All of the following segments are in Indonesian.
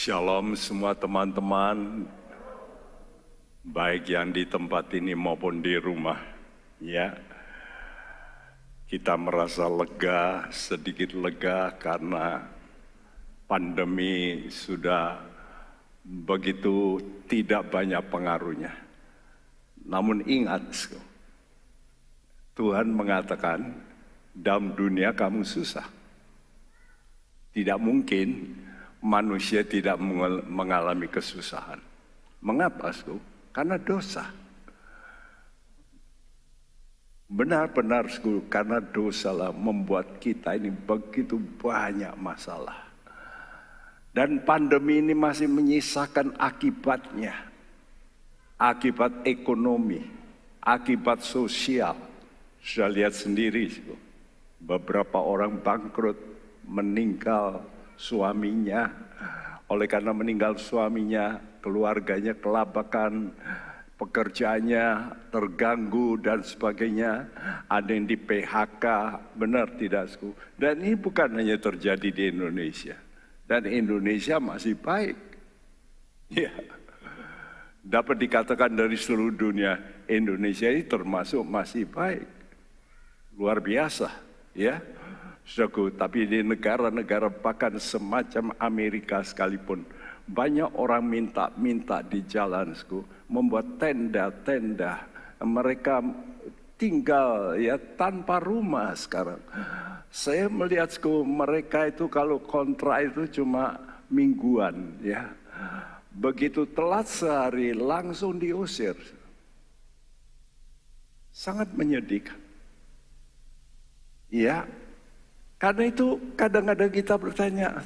Shalom semua teman-teman, baik yang di tempat ini maupun di rumah. Ya, kita merasa lega, sedikit lega karena pandemi sudah begitu tidak banyak pengaruhnya. Namun ingat, Tuhan mengatakan dalam dunia kamu susah. Tidak mungkin manusia tidak mengalami kesusahan. Mengapa, Sku? Karena dosa. Benar-benar, Sku, karena dosalah membuat kita ini begitu banyak masalah. Dan pandemi ini masih menyisakan akibatnya. Akibat ekonomi, akibat sosial. Sudah lihat sendiri, Sku. Beberapa orang bangkrut, meninggal suaminya, oleh karena meninggal suaminya, keluarganya kelabakan, pekerjaannya terganggu dan sebagainya, ada yang di PHK, benar tidak, Sku? Dan ini bukan hanya terjadi di Indonesia, dan Indonesia masih baik. Ya, dapat dikatakan dari seluruh dunia, Indonesia ini termasuk masih baik, luar biasa, ya. Saudaraku, tapi di negara-negara bahkan semacam Amerika sekalipun, banyak orang minta di jalan, membuat tenda-tenda. Mereka tinggal ya tanpa rumah sekarang. Saya melihat mereka itu kalau kontrak itu cuma mingguan, ya. Begitu telat sehari langsung diusir. Sangat menyedihkan. Ya. Karena itu kadang-kadang kita bertanya,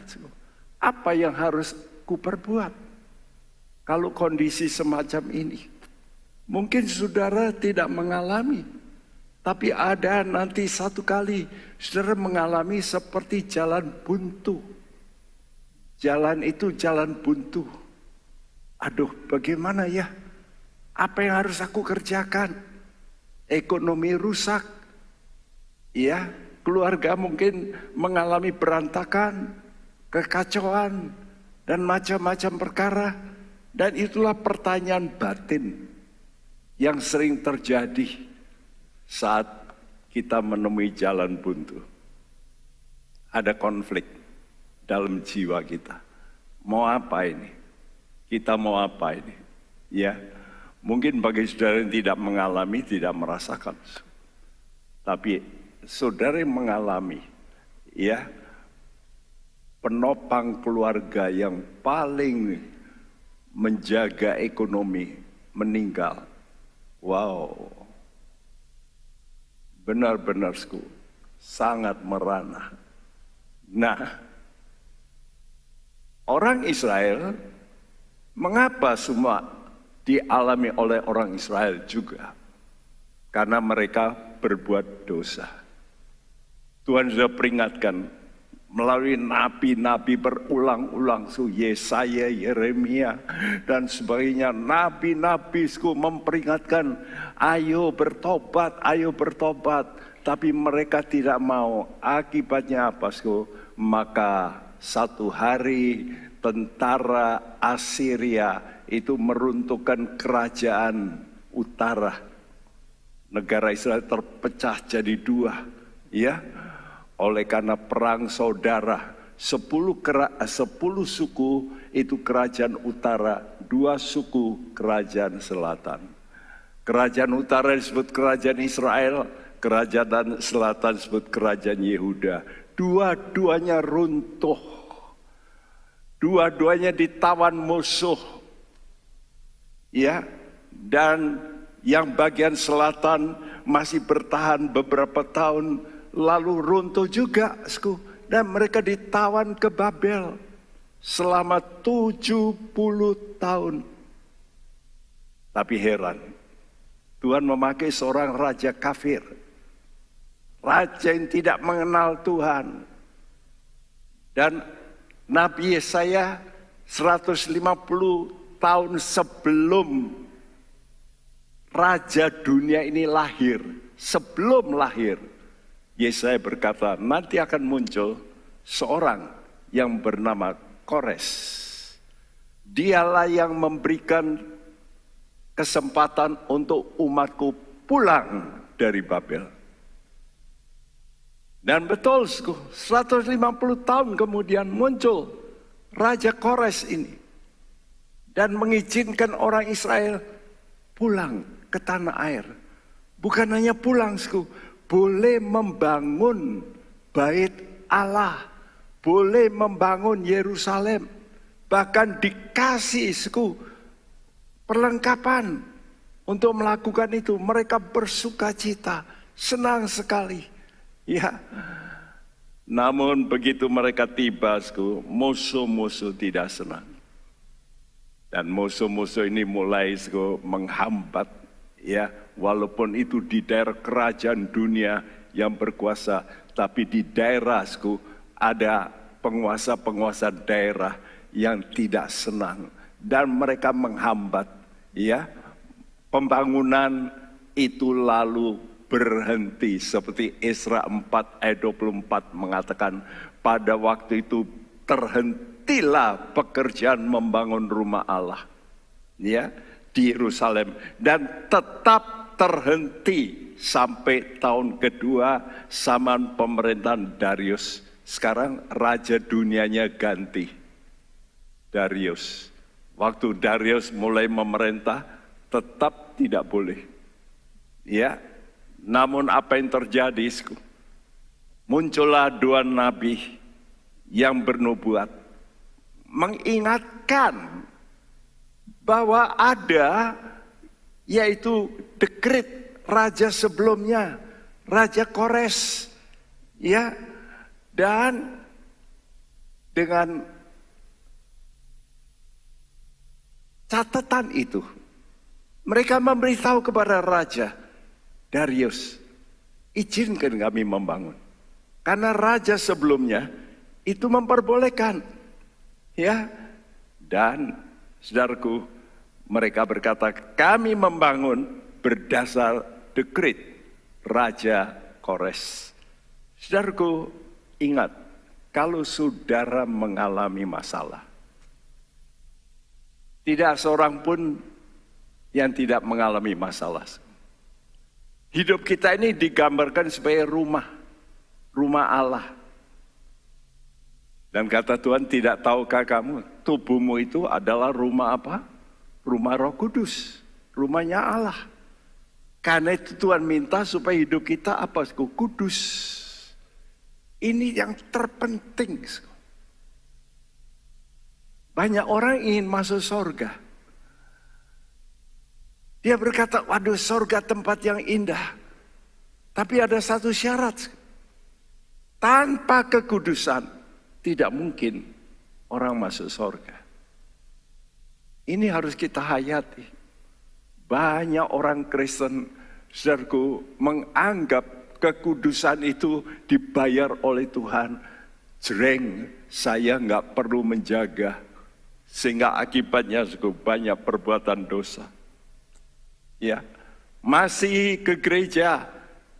apa yang harus kuperbuat kalau kondisi semacam ini? Mungkin saudara tidak mengalami, tapi ada nanti satu kali saudara mengalami seperti jalan buntu. Jalan itu jalan buntu. Aduh, bagaimana ya? Apa yang harus aku kerjakan? Ekonomi rusak, ya. Keluarga mungkin mengalami berantakan, kekacauan, dan macam-macam perkara. Dan itulah pertanyaan batin yang sering terjadi saat kita menemui jalan buntu. Ada konflik dalam jiwa kita. Mau apa ini? Kita mau apa ini? Ya, mungkin bagi saudara yang tidak mengalami, tidak merasakan. Tapi saudara yang mengalami, ya, penopang keluarga yang paling menjaga ekonomi meninggal. Wow, benar-benar sangat merana. Nah, orang Israel, mengapa semua dialami oleh orang Israel juga? Karena mereka berbuat dosa. Tuhan sudah peringatkan melalui nabi-nabi berulang-ulang, Yesaya, Yeremia dan sebagainya. Nabi-nabi memperingatkan, ayo bertobat, ayo bertobat. Tapi mereka tidak mau. Akibatnya apa, Maka satu hari tentara Assyria itu meruntuhkan kerajaan utara. Negara Israel terpecah jadi dua, ya. Oleh karena perang saudara, 10 suku itu kerajaan utara, 2 suku kerajaan selatan. Kerajaan utara disebut kerajaan Israel, kerajaan selatan disebut kerajaan Yehuda. Dua-duanya runtuh, dua-duanya ditawan musuh, ya. Dan yang bagian selatan masih bertahan beberapa tahun, lalu runtuh juga, dan mereka ditawan ke Babel selama 70 tahun. Tapi heran, Tuhan memakai seorang raja kafir, raja yang tidak mengenal Tuhan. Dan Nabi Yesaya 150 tahun sebelum raja dunia ini lahir, sebelum lahir, Yesaya berkata, nanti akan muncul seorang yang bernama Kores. Dialah yang memberikan kesempatan untuk umatku pulang dari Babel. Dan betul, 150 tahun kemudian muncul Raja Kores ini. Dan mengizinkan orang Israel pulang ke tanah air. Bukan hanya pulang, boleh membangun bait Allah. Boleh membangun Yerusalem. Bahkan dikasih perlengkapan untuk melakukan itu. Mereka bersuka cita, senang sekali. Ya, namun begitu mereka tiba, musuh-musuh tidak senang. Dan musuh-musuh ini mulai menghambat, ya, walaupun itu di daerah kerajaan dunia yang berkuasa, tapi di daerah ada penguasa-penguasa daerah yang tidak senang dan mereka menghambat, ya. Pembangunan itu lalu berhenti seperti Esra 4 ayat 24 mengatakan pada waktu itu terhentilah pekerjaan membangun rumah Allah, ya, di Yerusalem, dan tetap terhenti sampai tahun kedua zaman pemerintahan Darius. Sekarang raja dunianya ganti, Darius. Waktu Darius mulai memerintah tetap tidak boleh, ya. Namun apa yang terjadi? Muncullah dua nabi yang bernubuat mengingatkan bahwa ada, yaitu dekret raja sebelumnya, Raja Kores, ya, dan dengan catatan itu mereka memberitahu kepada Raja Darius, izinkan kami membangun. Karena raja sebelumnya itu memperbolehkan, ya. Dan saudaraku, mereka berkata, kami membangun berdasar dekret Raja Kores. Saudaraku, ingat, kalau saudara mengalami masalah, tidak seorang pun yang tidak mengalami masalah. Hidup kita ini digambarkan sebagai rumah Allah. Dan kata Tuhan, tidak tahukah kamu, tubuhmu itu adalah rumah apa? Rumah Roh Kudus, rumahnya Allah. Karena itu Tuhan minta supaya hidup kita apa? Kudus. Ini yang terpenting. Banyak orang ingin masuk surga. Dia berkata, waduh, surga tempat yang indah. Tapi ada satu syarat. Tanpa kekudusan, tidak mungkin orang masuk surga. Ini harus kita hayati. Banyak orang Kristen, saudaraku, menganggap kekudusan itu dibayar oleh Tuhan. Jreng, saya nggak perlu menjaga. Sehingga akibatnya banyak perbuatan dosa. Ya, masih ke gereja,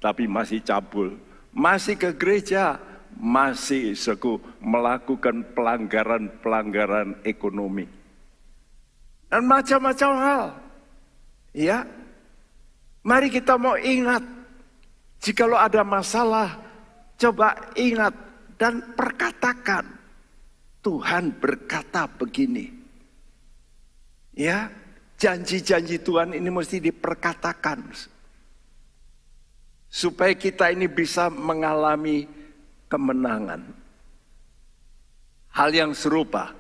tapi masih cabul. Masih ke gereja, masih melakukan pelanggaran ekonomi. Dan macam-macam hal. Ya, mari kita mau ingat, jikalau ada masalah, coba ingat dan perkatakan, Tuhan berkata begini. Ya, janji-janji Tuhan ini mesti diperkatakan. Supaya kita ini bisa mengalami kemenangan. Hal yang serupa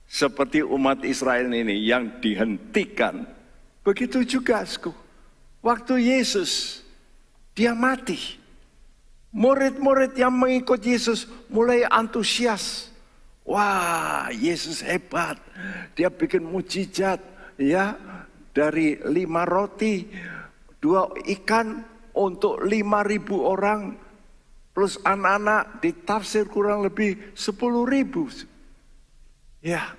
seperti umat Israel ini yang dihentikan. Begitu juga waktu Yesus dia mati. Murid-murid yang mengikut Yesus mulai antusias. Wah, Yesus hebat. Dia bikin mujizat. Ya, dari 5 roti, 2 ikan untuk 5.000 orang, plus anak-anak ditafsir kurang lebih 10.000. Ya,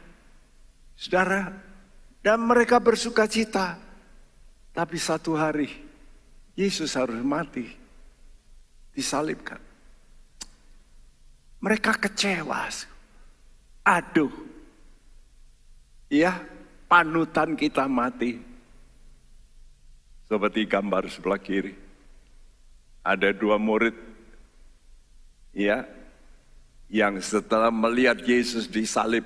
saudara, dan mereka bersuka cita. Tapi satu hari, Yesus harus mati, disalibkan. Mereka kecewa. Aduh, Ya, panutan kita mati. Seperti gambar sebelah kiri. Ada 2 murid, ya, yang setelah melihat Yesus disalib,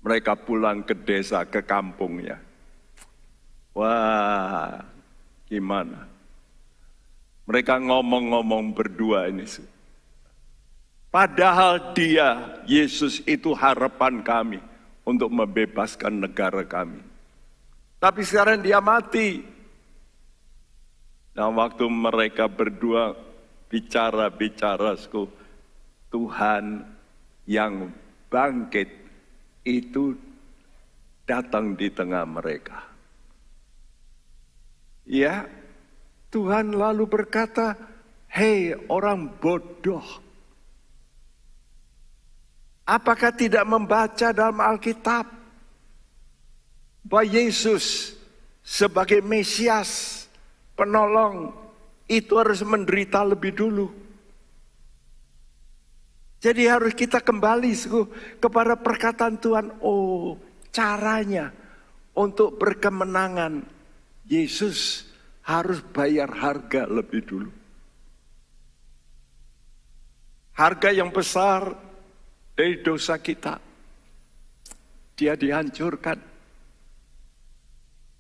mereka pulang ke desa, ke kampungnya. Wah, gimana? Mereka ngomong-ngomong berdua ini. Padahal dia, Yesus itu harapan kami untuk membebaskan negara kami. Tapi sekarang dia mati. Nah, waktu mereka berdua bicara-bicara, Tuhan yang bangkit itu datang di tengah mereka. Ya, Tuhan lalu berkata, "Hei orang bodoh, apakah tidak membaca dalam Alkitab bahwa Yesus sebagai Mesias, penolong, itu harus menderita lebih dulu?" Jadi harus kita kembali kepada perkataan Tuhan. Oh, caranya untuk berkemenangan, Yesus harus bayar harga lebih dulu. Harga yang besar dari dosa kita. Dia dihancurkan.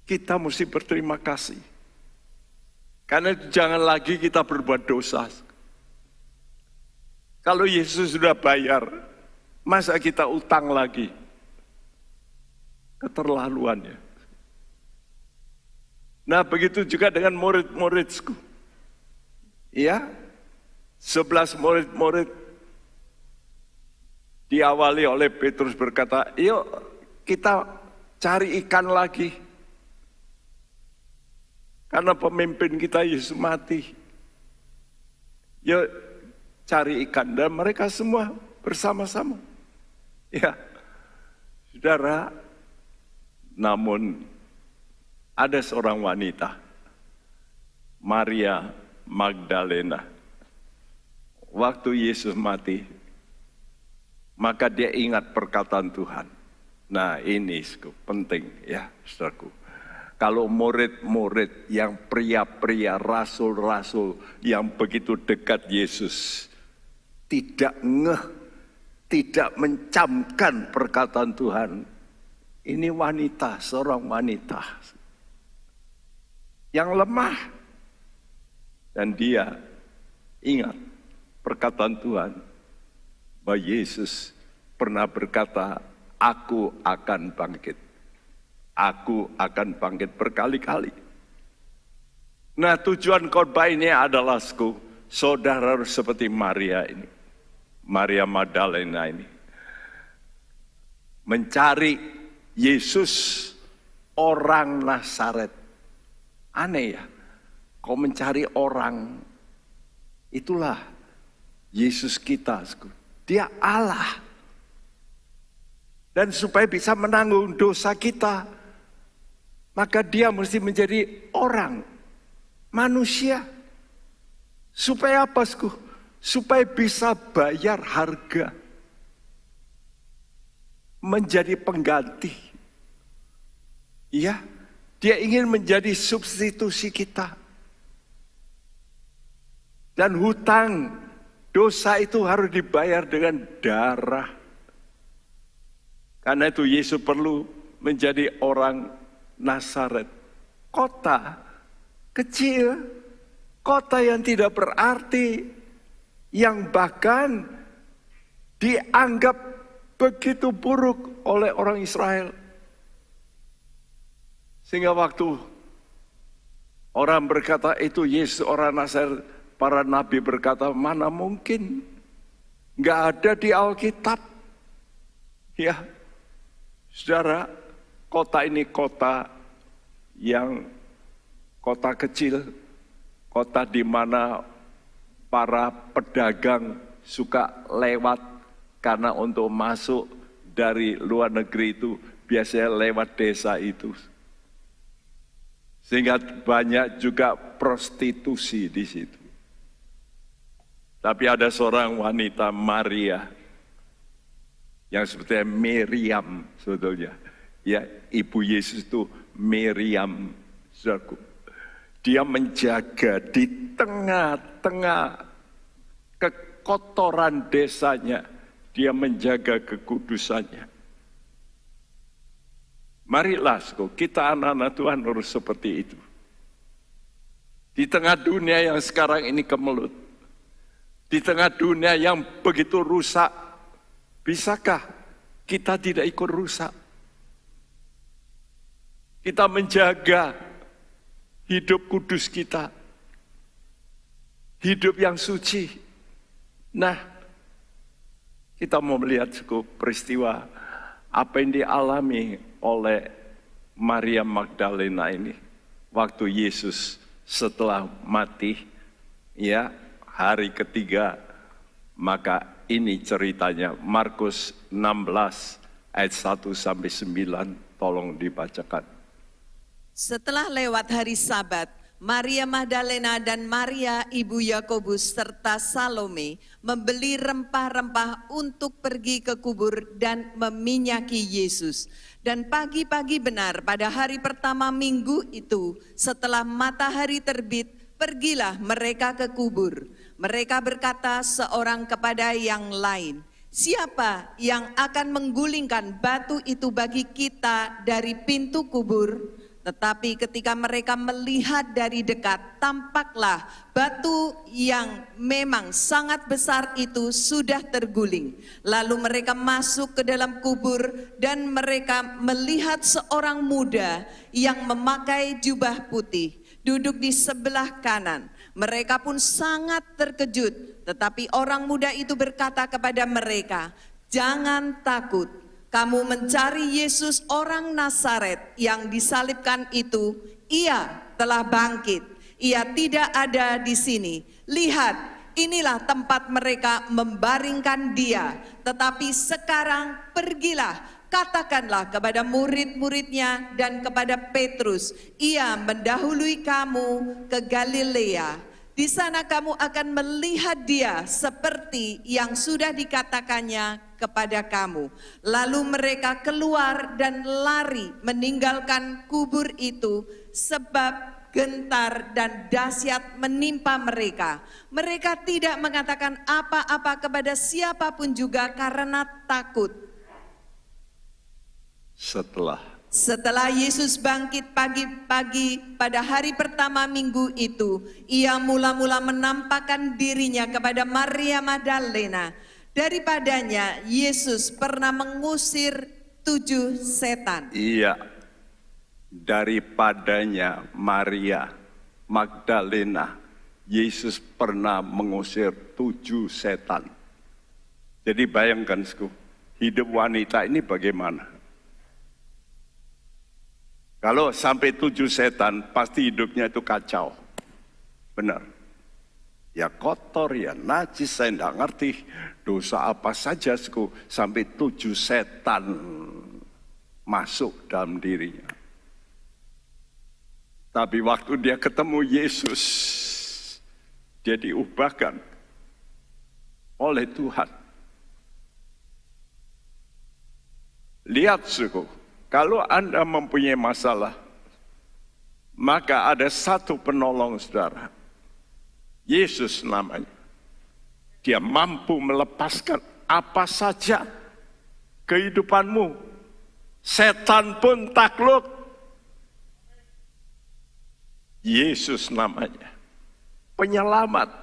Kita mesti berterima kasih. Karena jangan lagi kita berbuat dosa. Kalau Yesus sudah bayar, masa kita utang lagi? Keterlaluannya. Nah, begitu juga dengan murid-muridku. Ya, 11 murid-murid diawali oleh Petrus berkata, "Yuk kita cari ikan lagi. Karena pemimpin kita Yesus mati. Yuk cari ikan." Dan mereka semua bersama-sama. Ya, saudara, namun ada seorang wanita, Maria Magdalena. Waktu Yesus mati, maka dia ingat perkataan Tuhan. Nah, ini penting ya, saudaraku. Kalau murid-murid yang pria-pria, rasul-rasul yang begitu dekat Yesus, tidak tidak mencamkan perkataan Tuhan. Ini wanita, seorang wanita yang lemah. Dan dia ingat perkataan Tuhan bahwa Yesus pernah berkata, "Aku akan bangkit. Aku akan bangkit," berkali-kali. Nah, tujuan khotbah ini adalah saudara seperti Maria ini. Maria Magdalena ini. Mencari Yesus orang Nazaret. Aneh ya, kau mencari orang, itulah Yesus kita. Dia Allah. Dan supaya bisa menanggung dosa kita, maka dia mesti menjadi orang, manusia. Supaya apa? Supaya bisa bayar harga. Menjadi pengganti. Iya. Dia ingin menjadi substitusi kita. Dan hutang dosa itu harus dibayar dengan darah. Karena itu Yesus perlu menjadi orang Nazaret. Kota kecil, kota yang tidak berarti, yang bahkan dianggap begitu buruk oleh orang Israel. Sehingga waktu orang berkata itu Yesus orang Nazaret, para nabi berkata, "Mana mungkin, nggak ada di Alkitab." Ya, saudara, kota ini kota yang kota kecil, kota di mana para pedagang suka lewat, karena untuk masuk dari luar negeri itu biasanya lewat desa itu. Sehingga banyak juga prostitusi di situ. Tapi ada seorang wanita, Maria, yang sebetulnya Miriam sebetulnya. Ya, ibu Yesus itu Miriam, saudaraku. Dia menjaga di tengah-tengah kekotoran desanya, dia menjaga kekudusannya. Marilah, kita anak-anak Tuhan harus seperti itu. Di tengah dunia yang sekarang ini kemelut, di tengah dunia yang begitu rusak, bisakah kita tidak ikut rusak? Kita menjaga hidup kudus kita, hidup yang suci. Nah, kita mau melihat peristiwa apa yang dialami oleh Maria Magdalena ini waktu Yesus setelah mati, ya, hari ketiga. Maka ini ceritanya, Markus 16 ayat 1 sampai 9, tolong dibacakan. Setelah lewat hari Sabat, Maria Magdalena dan Maria ibu Yakobus serta Salome membeli rempah-rempah untuk pergi ke kubur dan meminyaki Yesus. Dan pagi-pagi benar pada hari pertama minggu itu, setelah matahari terbit, pergilah mereka ke kubur. Mereka berkata seorang kepada yang lain, "Siapa yang akan menggulingkan batu itu bagi kita dari pintu kubur?" Tetapi ketika mereka melihat dari dekat, tampaklah batu yang memang sangat besar itu sudah terguling. Lalu mereka masuk ke dalam kubur dan mereka melihat seorang muda yang memakai jubah putih duduk di sebelah kanan. Mereka pun sangat terkejut, tetapi orang muda itu berkata kepada mereka, "Jangan takut. Kamu mencari Yesus orang Nazaret yang disalibkan itu. Ia telah bangkit. Ia tidak ada di sini. Lihat, inilah tempat mereka membaringkan dia. Tetapi sekarang pergilah, katakanlah kepada murid-muridnya dan kepada Petrus, ia mendahului kamu ke Galilea. Di sana kamu akan melihat dia seperti yang sudah dikatakannya kepada kamu." Lalu mereka keluar dan lari meninggalkan kubur itu, sebab gentar dan dahsyat menimpa mereka. Mereka tidak mengatakan apa-apa kepada siapapun juga karena takut. Setelah Yesus bangkit pagi-pagi pada hari pertama minggu itu, ia mula-mula menampakkan dirinya kepada Maria Magdalena. Daripadanya Yesus pernah mengusir 7 setan. Iya, daripadanya Maria Magdalena, Yesus pernah mengusir 7 setan. Jadi bayangkan, hidup wanita ini bagaimana? Kalau sampai 7 setan, pasti hidupnya itu kacau. Benar. Ya kotor, ya najis, saya tidak ngerti. Dosa apa saja, sampai 7 setan masuk dalam dirinya. Tapi waktu dia ketemu Yesus, dia diubahkan oleh Tuhan. Lihat, kalau Anda mempunyai masalah, maka ada satu penolong saudara. Yesus namanya. Dia mampu melepaskan apa saja kehidupanmu. Setan pun takluk. Yesus namanya. Penyelamat.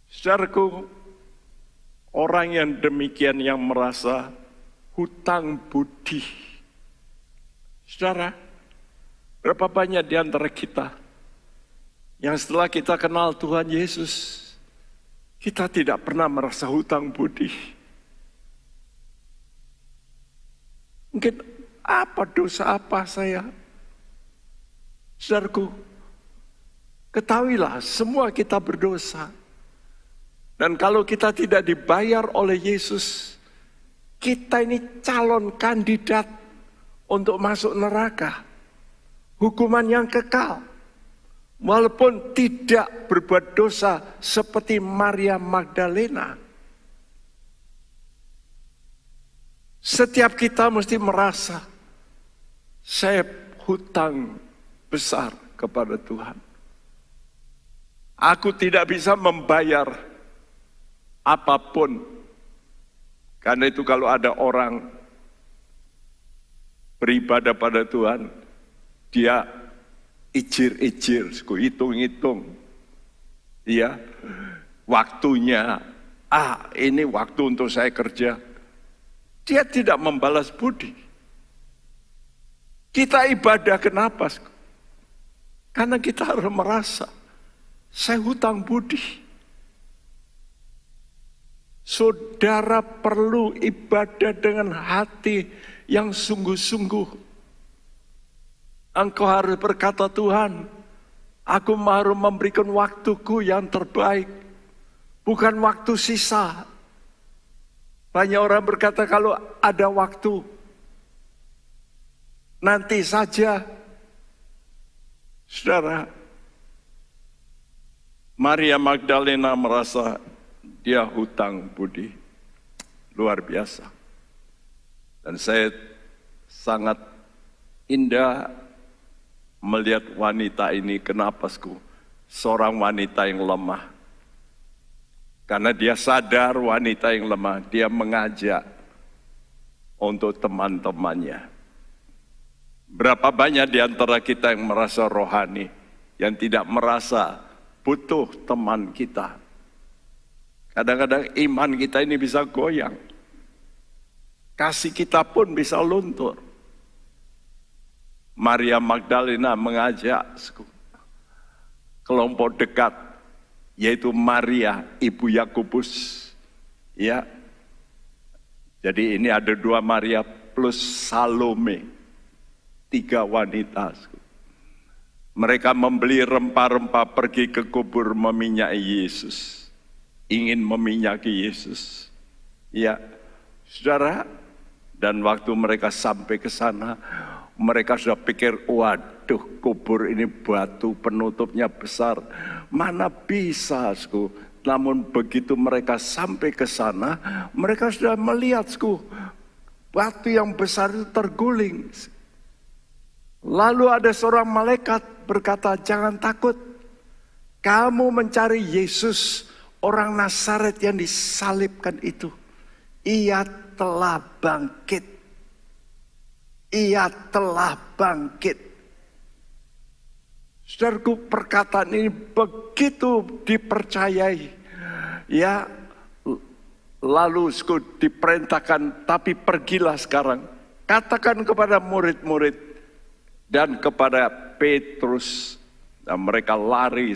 Saudaraku, orang yang demikian yang merasa hutang budi. Saudara, berapa banyak di antara kita yang setelah kita kenal Tuhan Yesus, kita tidak pernah merasa hutang budi. Mungkin apa dosa apa saya? Saudaraku, ketahuilah semua kita berdosa. Dan kalau kita tidak dibayar oleh Yesus, kita ini calon kandidat untuk masuk neraka, hukuman yang kekal, walaupun tidak berbuat dosa seperti Maria Magdalena. Setiap kita mesti merasa Saya hutang besar kepada Tuhan. Aku tidak bisa membayar apapun. Karena itu kalau ada orang beribadah pada Tuhan, dia ijir-ijir, hitung-hitung. Ya, waktunya, ini waktu untuk saya kerja. Dia tidak membalas budi. Kita ibadah kenapa? Karena kita harus merasa, saya hutang budi. Saudara perlu ibadah dengan hati yang sungguh-sungguh. Engkau harus berkata, Tuhan, aku harus memberikan waktuku yang terbaik, bukan waktu sisa. Banyak orang berkata kalau ada waktu, nanti saja. Saudara, Maria Magdalena merasa dia hutang budi luar biasa. Dan saya sangat indah melihat wanita ini. Kenapa? Seorang wanita yang lemah. Karena dia sadar wanita yang lemah, dia mengajak untuk teman-temannya. Berapa banyak di antara kita yang merasa rohani, yang tidak merasa butuh teman kita. Kadang-kadang iman kita ini bisa goyang. Kasih kita pun bisa luntur. Maria Magdalena mengajak kelompok dekat, yaitu Maria, ibu Yakobus. Ya. Jadi ini ada 2 Maria plus Salome. 3 wanita. Mereka membeli rempah-rempah pergi ke kubur meminyaki Yesus. Ingin meminyaki Yesus. Ya, saudara, dan waktu mereka sampai ke sana, mereka sudah pikir, waduh, kubur ini batu penutupnya besar, mana bisa, Namun begitu mereka sampai ke sana, mereka sudah melihat, batu yang besar itu terguling. Lalu ada seorang malaikat berkata, jangan takut, kamu mencari Yesus, orang Nazaret yang disalibkan itu. Ia telah bangkit. Ia telah bangkit. Saudaraku, perkataan ini begitu dipercayai. Ya, lalu diperintahkan, tapi pergilah sekarang. Katakan kepada murid-murid dan kepada Petrus. Dan mereka lari,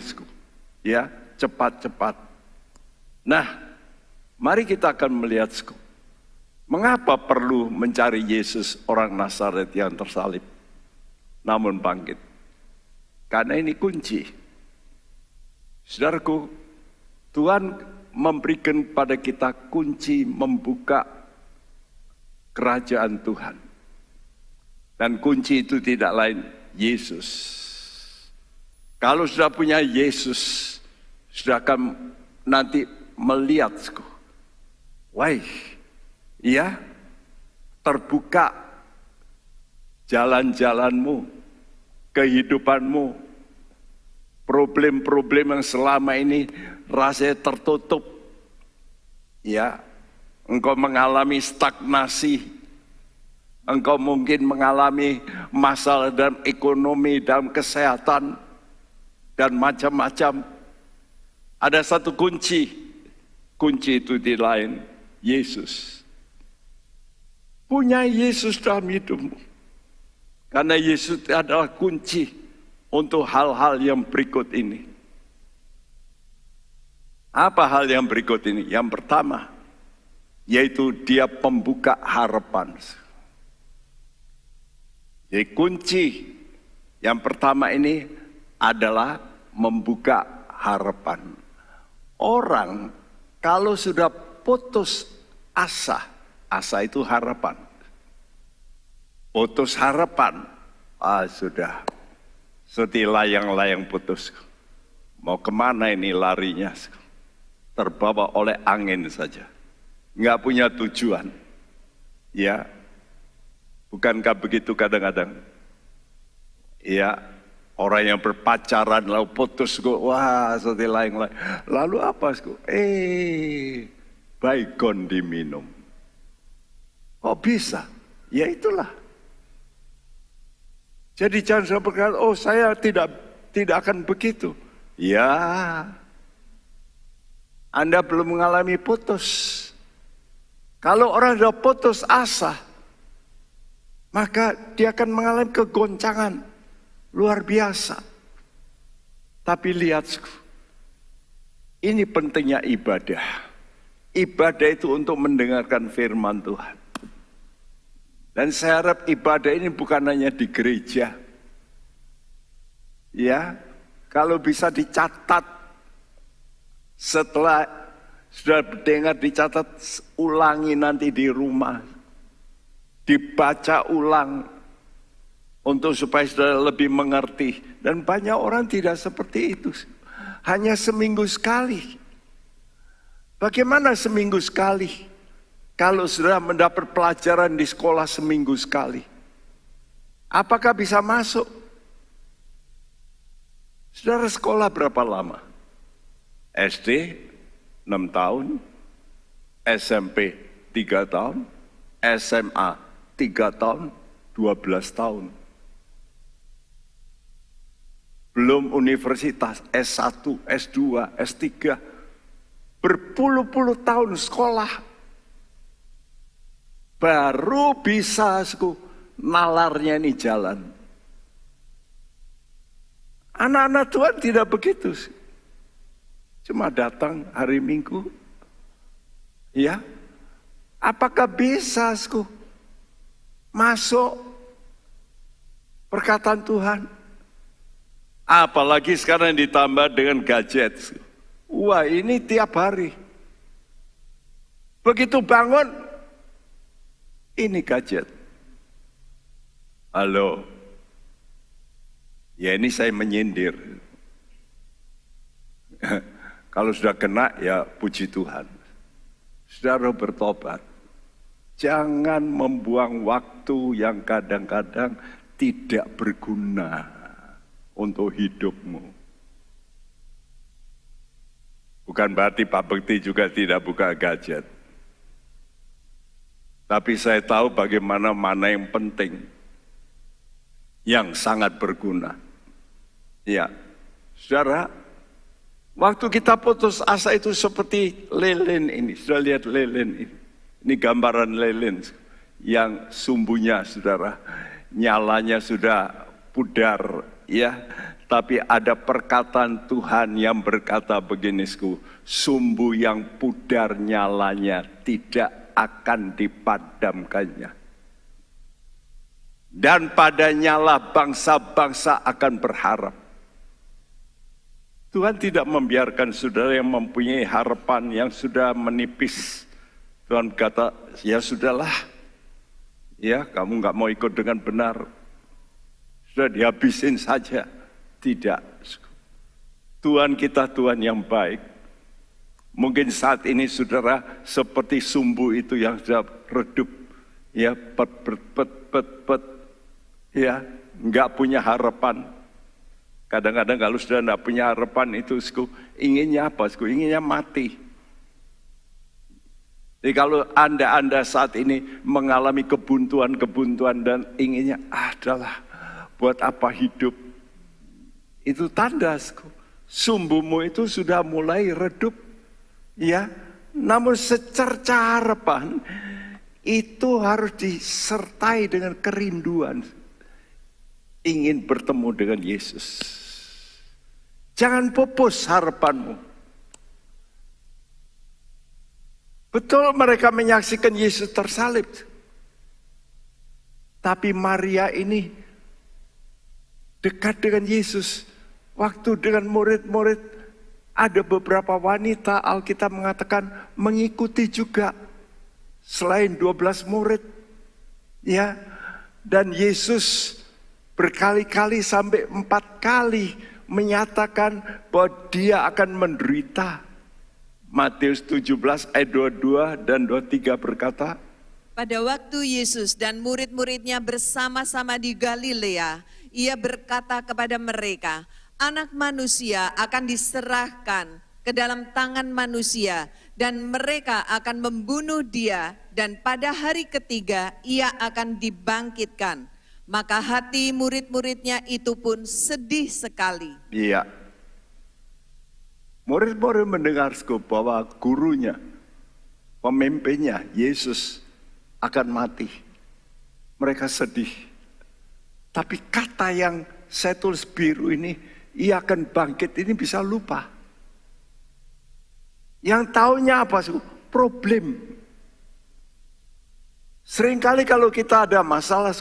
ya, cepat-cepat. Nah, mari kita akan melihat, mengapa perlu mencari Yesus orang Nazaret yang tersalib, namun bangkit. Karena ini kunci. Saudaraku, Tuhan memberikan pada kita kunci membuka kerajaan Tuhan. Dan kunci itu tidak lain, Yesus. Kalau sudah punya Yesus, sudah akan nanti melihat, wah, iya, terbuka jalan-jalanmu, kehidupanmu, problem-problem yang selama ini rasanya tertutup. Ya, engkau mengalami stagnasi, engkau mungkin mengalami masalah dalam ekonomi, dalam kesehatan, dan macam-macam. Ada satu kunci itu di lain, Yesus. Punya Yesus dalam hidupmu. Karena Yesus adalah kunci untuk hal-hal yang berikut ini. Apa hal yang berikut ini? Yang pertama, yaitu dia pembuka harapan. Jadi kunci yang pertama ini adalah membuka harapan. Orang kalau sudah putus asa, asa itu harapan. Putus harapan, sudah seperti layang-layang putus. Mau kemana ini larinya? Terbawa oleh angin saja. Nggak punya tujuan. Ya, bukankah begitu kadang-kadang? Ya, orang yang berpacaran lalu putus, wah seperti lain-lain. Lalu apa? Baygon diminum. Kok bisa? Ya itulah. Jadi jangan sampai berkata, oh saya tidak akan begitu. Ya, Anda belum mengalami putus. Kalau orang sudah putus asa, maka dia akan mengalami kegoncangan luar biasa. Tapi lihat, ini pentingnya ibadah. Ibadah itu untuk mendengarkan firman Tuhan. Dan saya harap ibadah ini bukan hanya di gereja. Ya, kalau bisa dicatat setelah sudah dengar, dicatat, ulangi nanti di rumah. Dibaca ulang untuk supaya saudara lebih mengerti. Dan banyak orang tidak seperti itu. Hanya seminggu sekali. Bagaimana seminggu sekali? Kalau saudara mendapat pelajaran di sekolah seminggu sekali. Apakah bisa masuk? Saudara sekolah berapa lama? SD 6 tahun, SMP 3 tahun, SMA 3 tahun, 12 tahun. Belum universitas, S1, S2, S3. Berpuluh-puluh tahun sekolah. Baru bisa nalarnya ini jalan. Anak-anak Tuhan tidak begitu. Cuma datang hari Minggu. Ya. Apakah bisa masuk perkataan Tuhan? Apalagi sekarang ditambah dengan gadget. Wah, ini tiap hari. Begitu bangun, ini gadget. Halo. Ya ini saya menyindir. Kalau sudah kena ya puji Tuhan. Saudara bertobat. Jangan membuang waktu yang kadang-kadang tidak berguna untuk hidupmu. Bukan berarti Pak Bekti juga tidak buka gadget. Tapi saya tahu bagaimana mana yang penting, yang sangat berguna. Ya, saudara, waktu kita putus asa itu seperti lilin ini. Sudah lihat lilin ini? Ini gambaran lilin yang sumbunya, saudara, nyalanya sudah pudar, ya. Tapi ada perkataan Tuhan yang berkata begini, sumbu yang pudar nyalanya tidak akan dipadamkannya. Dan pada nyala bangsa-bangsa akan berharap. Tuhan tidak membiarkan saudara yang mempunyai harapan yang sudah menipis. Tuhan kata, ya sudahlah. Ya, kamu nggak mau ikut dengan benar. Sudah dihabisin saja. Tidak. Tuhan kita Tuhan yang baik. Mungkin saat ini saudara seperti sumbu itu yang sudah redup. Ya, ya, nggak punya harapan. Kadang-kadang kalau sudah nggak punya harapan itu, inginnya apa? Inginnya mati. Jadi kalau anda saat ini mengalami kebuntuan dan inginnya adalah buat apa hidup? Itu tanda sumbumu itu sudah mulai redup. Ya, namun secerca harapan itu harus disertai dengan kerinduan. Ingin bertemu dengan Yesus. Jangan pupus harapanmu. Betul mereka menyaksikan Yesus tersalib. Tapi Maria ini dekat dengan Yesus. Waktu dengan murid-murid, ada beberapa wanita Alkitab mengatakan mengikuti juga. Selain 12 murid. Ya, dan Yesus berkali-kali sampai 4 kali menyatakan bahwa dia akan menderita. Matius 17 ayat 22 dan 23 berkata, pada waktu Yesus dan murid-muridnya bersama-sama di Galilea, ia berkata kepada mereka, Anak Manusia akan diserahkan ke dalam tangan manusia, dan mereka akan membunuh dia, dan pada hari ketiga ia akan dibangkitkan. Maka hati murid-muridnya itu pun sedih sekali. Iya. Murid-murid mendengar bahwa gurunya, pemimpinnya, Yesus akan mati. Mereka sedih. Tapi kata yang saya tulis biru ini, ia akan bangkit, ini bisa lupa. Yang taunya apa? Problem. Seringkali kalau kita ada masalah,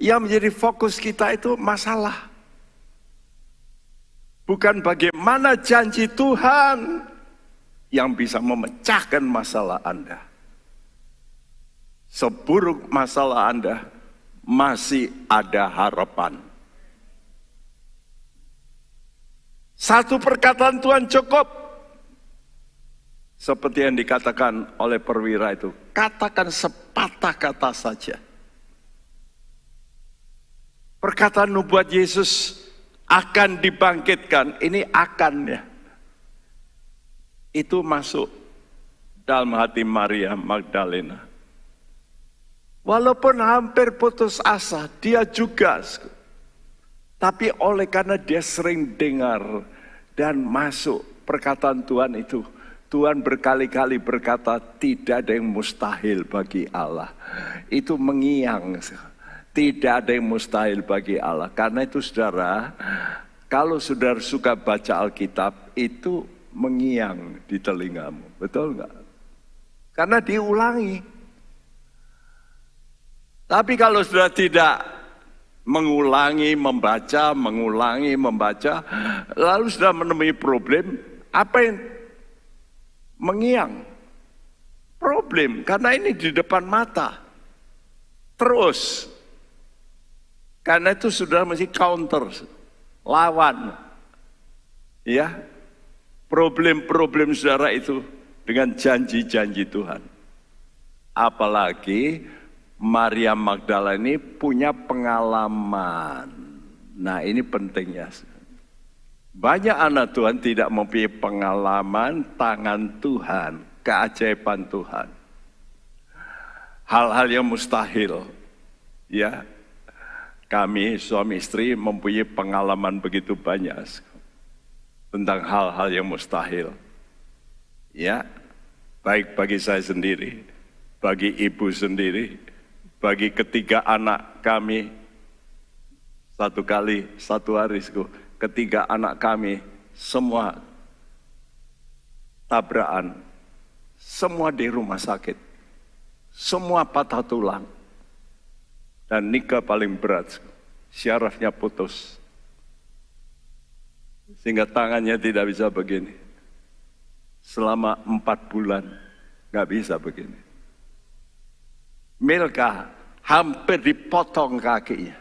yang menjadi fokus kita itu masalah. Bukan bagaimana janji Tuhan yang bisa memecahkan masalah Anda. Seburuk masalah Anda, masih ada harapan. Satu perkataan Tuhan cukup. Seperti yang dikatakan oleh perwira itu, katakan sepatah kata saja. Perkataan nubuat Yesus akan dibangkitkan, ini akan ya. Itu masuk dalam hati Maria Magdalena. Walaupun hampir putus asa, dia juga. Tapi oleh karena dia sering dengar dan masuk perkataan Tuhan itu, Tuhan berkali-kali berkata, tidak ada yang mustahil bagi Allah. Itu mengiang. Tidak ada yang mustahil bagi Allah. Karena itu saudara, kalau saudara suka baca Alkitab, itu mengiang di telingamu. Betul enggak? Karena diulangi. Tapi kalau saudara tidak mengulangi, membaca, lalu sudah menemui problem, apa yang mengiang? Problem, karena ini di depan mata. Terus, karena itu sudah mesti counter, lawan. Ya, problem-problem saudara itu dengan janji-janji Tuhan. Apalagi Maria Magdalena ini punya pengalaman. Nah, ini pentingnya. Banyak anak Tuhan tidak mempunyai pengalaman tangan Tuhan, keajaiban Tuhan. Hal-hal yang mustahil. Ya, kami suami istri mempunyai pengalaman begitu banyak tentang hal-hal yang mustahil. Ya, baik bagi saya sendiri, bagi ibu sendiri, bagi ketiga anak kami. Satu hari ketiga anak kami semua tabrakan, semua di rumah sakit, semua patah tulang, dan nikah paling berat, syarafnya putus, sehingga tangannya tidak bisa begini. Selama 4 bulan nggak bisa begini. Milka hampir dipotong kakinya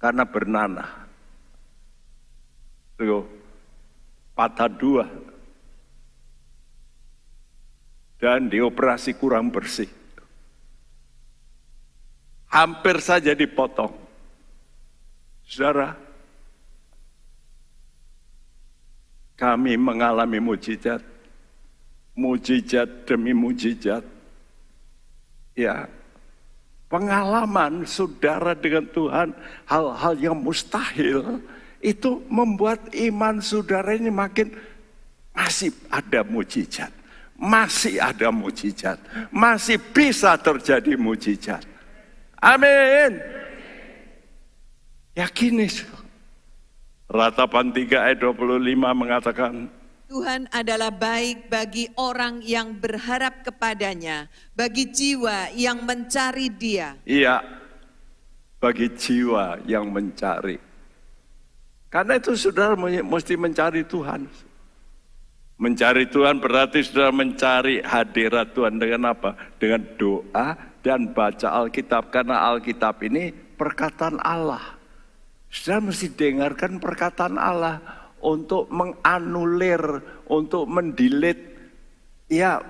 karena bernanah. Patah 2 dan dioperasi kurang bersih, hampir saja dipotong. Saudara, kami mengalami mujizat, mujizat demi mujizat. Ya, pengalaman saudara dengan Tuhan, hal-hal yang mustahil, itu membuat iman saudara ini makin, masih ada mujizat, masih ada mujizat, masih bisa terjadi mujizat. Amin. Yakini. Ratapan 3 ayat 25 mengatakan, Tuhan adalah baik bagi orang yang berharap kepadanya, bagi jiwa yang mencari Dia. Iya, bagi jiwa yang mencari. Karena itu saudara mesti mencari Tuhan. Mencari Tuhan berarti saudara mencari hadirat Tuhan dengan apa? Dengan doa dan baca Alkitab. Karena Alkitab ini perkataan Allah. Saudara mesti dengarkan perkataan Allah untuk menganulir, untuk mendelete ya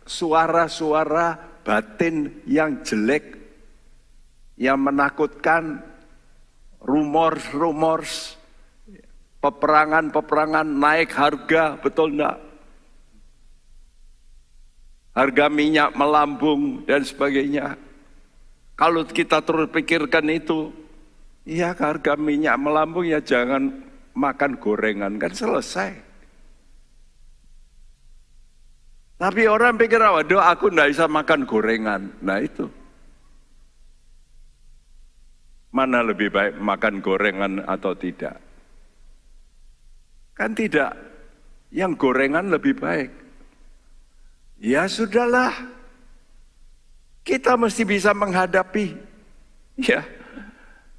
suara-suara batin yang jelek, yang menakutkan, rumors, peperangan naik harga, betul enggak? Harga minyak melambung dan sebagainya. Kalau kita terus pikirkan itu, ya harga minyak melambung ya jangan makan gorengan, kan selesai. Tapi orang pikir, waduh aku enggak bisa makan gorengan. Nah itu. Mana lebih baik makan gorengan atau tidak? Kan tidak, yang gorengan lebih baik. Ya sudahlah, kita mesti bisa menghadapi. Ya.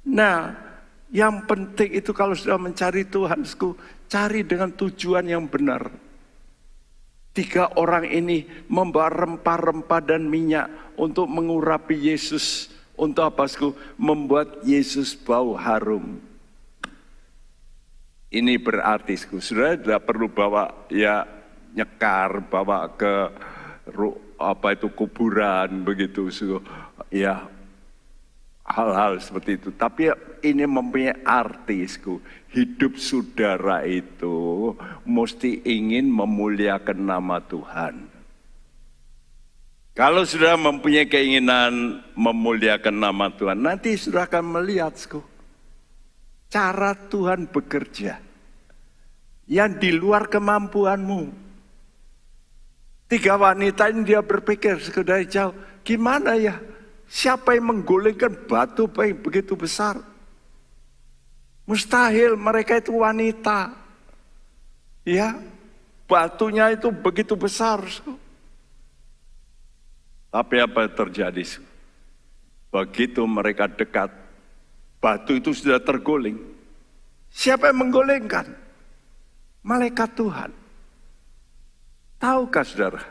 Nah, yang penting itu kalau sudah mencari Tuhan, cari dengan tujuan yang benar. 3 orang ini membawa rempah-rempah dan minyak untuk mengurapi Yesus. Untuk apa, membuat Yesus bau harum. Ini berarti, sudah tidak perlu bawa ya nyekar, bawa ke kuburan begitu, ya hal-hal seperti itu. Tapi ini mempunyai arti, hidup saudara itu mesti ingin memuliakan nama Tuhan. Kalau sudah mempunyai keinginan memuliakan nama Tuhan, nanti sudah akan melihat cara Tuhan bekerja yang di luar kemampuanmu. 3 wanita ini dia berpikir dari jauh, gimana ya? Siapa yang menggulingkan batu yang begitu besar? Mustahil, mereka itu wanita. Ya, batunya itu begitu besar. Tapi apa yang terjadi? Begitu mereka dekat, batu itu sudah terguling. Siapa yang menggulingkan? Malaikat Tuhan. Tahukah saudara?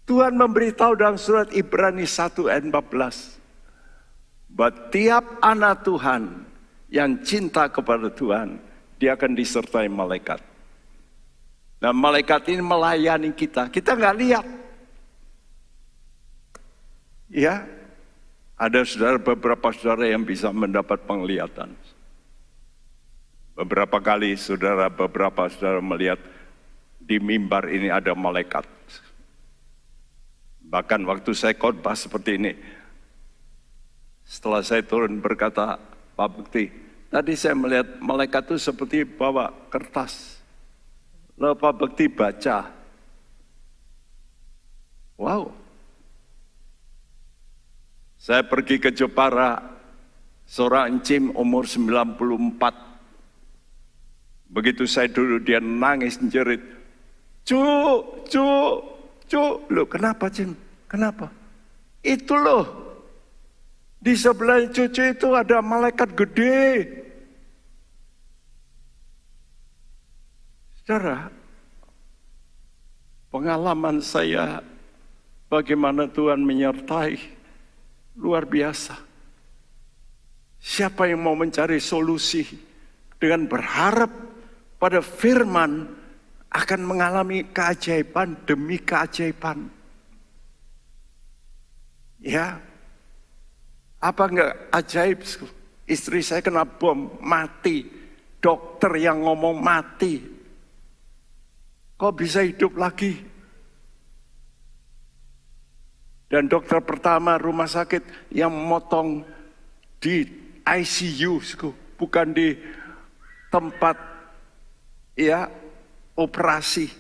Tuhan memberitahu dalam surat Ibrani 1 ayat 14. Bahwa tiap anak Tuhan yang cinta kepada Tuhan, dia akan disertai malaikat. Nah malaikat ini melayani kita nggak lihat. Ya, ada beberapa saudara yang bisa mendapat penglihatan. Beberapa saudara melihat di mimbar ini ada malaikat. Bahkan waktu saya khotbah seperti ini, setelah saya turun berkata, Pak Bekti, tadi saya melihat malaikat itu seperti bawa kertas. Lalu Pak Bekti baca. Wow. Saya pergi ke Jepara, seorang encim umur 94. Begitu saya duduk, dia nangis jerit. Cuk. Loh kenapa Cim? Kenapa? Itu loh. Di sebelah cucu itu ada malaikat gede. Saudara, pengalaman saya bagaimana Tuhan menyertai. Luar biasa. Siapa yang mau mencari solusi dengan berharap pada firman akan mengalami keajaiban demi keajaiban. Ya, apa enggak ajaib? Istri saya kena bom, mati. Dokter yang ngomong mati. Kok bisa hidup lagi? Dan dokter pertama rumah sakit yang memotong di ICU, bukan di tempat ya operasi.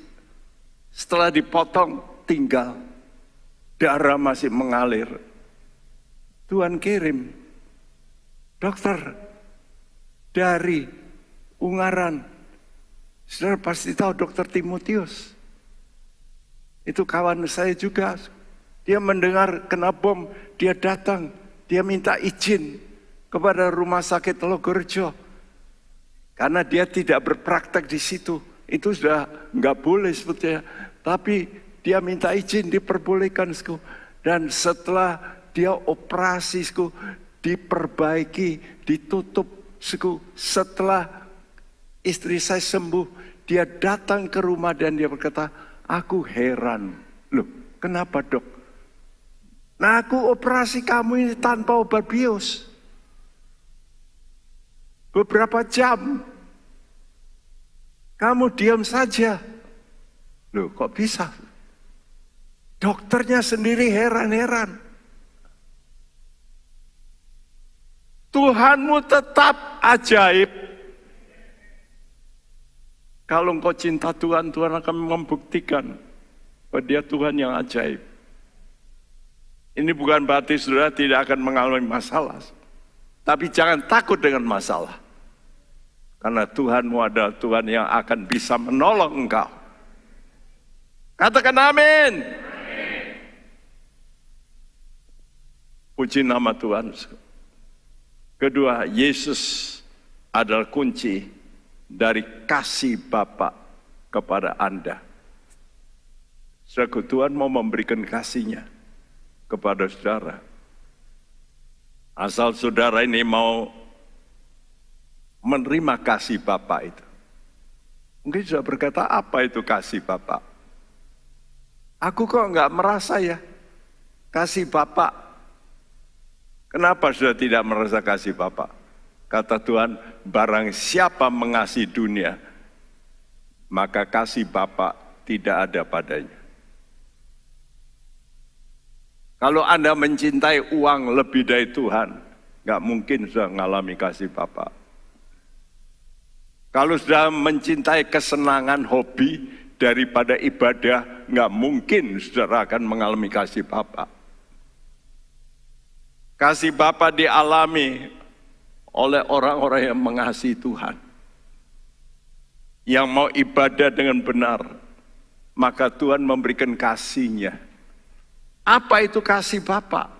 Setelah dipotong tinggal, darah masih mengalir. Tuhan kirim dokter dari Ungaran. Saudara pasti tahu dokter Timotius. Itu kawan saya juga. Dia mendengar kena bom, dia datang, dia minta izin kepada rumah sakit Logorejo. Karena dia tidak berpraktek di situ, itu sudah nggak boleh sebetulnya. Tapi dia minta izin, diperbolehkan. Dan setelah dia operasi, diperbaiki, ditutup. Setelah istri saya sembuh, dia datang ke rumah dan dia berkata, aku heran. Loh, kenapa dok? Nah aku operasi kamu ini tanpa obat bius. beberapa jam. Kamu diam saja. Loh, kok bisa? Dokternya sendiri heran-heran. Tuhanmu tetap ajaib. Kalau engkau cinta Tuhan, Tuhan akan membuktikan bahwa Dia Tuhan yang ajaib. Ini bukan berarti saudara tidak akan mengalami masalah. Tapi jangan takut dengan masalah. Karena Tuhanmu adalah Tuhan yang akan bisa menolong engkau. Katakan amin. Puji nama Tuhan. Kedua, Yesus adalah kunci dari kasih Bapa kepada Anda. Saudara, Tuhan mau memberikan kasih-Nya kepada saudara. Asal saudara ini mau menerima kasih Bapa itu. Mungkin sudah berkata, apa itu kasih Bapa? Aku kok enggak merasa ya kasih Bapa. Kenapa sudah tidak merasa kasih Bapa? Kata Tuhan, barang siapa mengasihi dunia, maka kasih Bapa tidak ada padanya. Kalau Anda mencintai uang lebih dari Tuhan, nggak mungkin sudah mengalami kasih Bapa. Kalau sudah mencintai kesenangan hobi daripada ibadah, nggak mungkin saudara akan mengalami kasih Bapa. Kasih Bapa dialami oleh orang-orang yang mengasihi Tuhan. Yang mau ibadah dengan benar, maka Tuhan memberikan kasih-Nya. Apa itu kasih Bapa?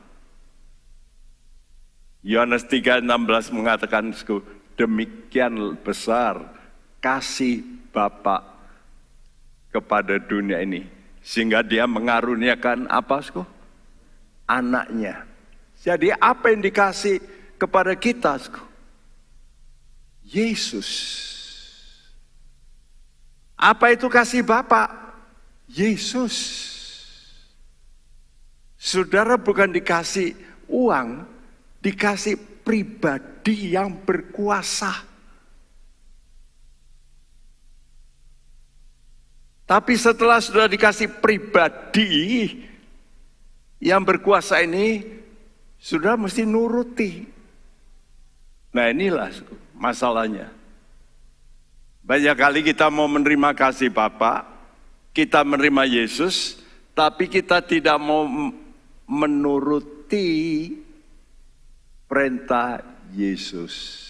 Yohanes 3:16 mengatakan, demikian besar kasih Bapa kepada dunia ini, sehingga Dia mengaruniakan apa? Anaknya. Jadi apa yang dikasih kepada kita? Yesus. Apa itu kasih Bapa? Yesus. Saudara bukan dikasih uang, dikasih pribadi yang berkuasa. Tapi setelah sudah dikasih pribadi yang berkuasa ini, sudah mesti nuruti. Nah inilah masalahnya. Banyak kali kita mau menerima kasih Bapa, kita menerima Yesus, tapi kita tidak mau menuruti perintah Yesus.